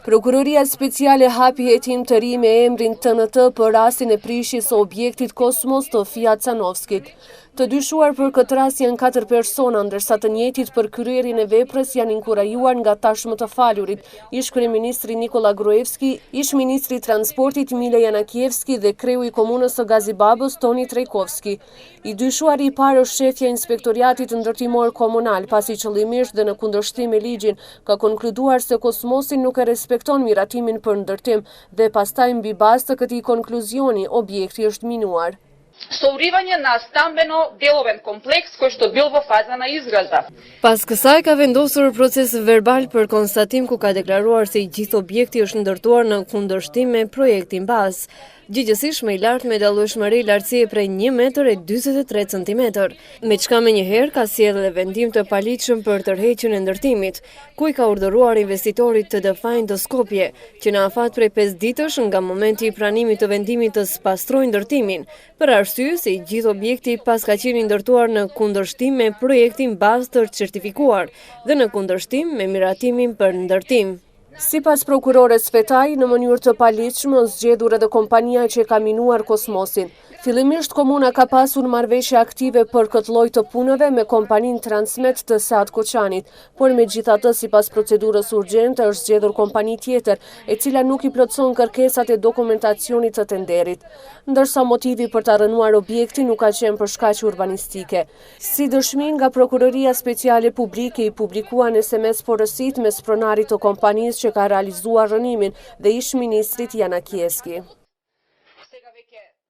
Prokuroria Speciale hapi hetim të ri me emrin TNT për rastin e prishjes së objektit Kosmos të Fiat Canovskit. Të dyshuar për këtë rast janë 4 persona, ndërsa të njëjtit për kryerjen e veprës janë inkurajuar nga tashmë të falurit, ish kryeministri Nikola Gruevski, ish ministri i transportit Mile Janakievski dhe kreu i komunës së Gazibabës Toni Trejkovski. I dyshuari i parë është shefja e inspektoriatit ndërtimor komunal, pasi qëllimisht dhe në kundërshtim me ligjin ka konkluduar se Kosmosi nuk e respekton miratimin për ndërtim dhe pastaj mbi bazë të këtij konkluzioni objekti është minuar. Соуривање на стамбено деловен комплекс кој што бил во фаза на изградба. Pas kësaj ka vendosur proces verbal për konstatim ku ka deklaruar se i gjithë objekti është ndërtuar në kundërshtim me projektin bazë. Gjithësisht më i lartë me dallueshmëri lartësie prej 1,43 cm, me çka menjëherë ka sjellë vendim të paligjshëm për tërheqjen e ndërtimit, ku i ka urdhëruar investitorit të defajnë të Skopje, që në afat prej 5 ditësh nga momenti i pranimit të vendimit të pastrojë ndërtimin, për arsye se i gjithë objekti pas ka qenë ndërtuar në kundërshtim me projektin bazë të certifikuar dhe në kundërshtim me miratimin për ndërtim. Sipas prokurores Fetaj, në mënyrë të paligjshme është zgjedhur edhe kompania që ka minuar Kosmosin. Fillimisht komuna ka pasur marrëveshje aktive për këtë lloj të punëve me kompaninë Transmet të Saad Koçanit, por megjithatë sipas procedurës urgjente është zgjedhur kompani tjetër, e cila nuk i plotson kërkesat e dokumentacionit të tenderit, ndërsa motivi për ta rënuar objektin nuk ka qenë për shkaqe urbanistike. Si dëshmi nga Prokuroria Speciale Publike i publikuan SMS porosit mes pronarit të kompanisë që ka realizuar rënimin dhe ish ministrit Janakievski.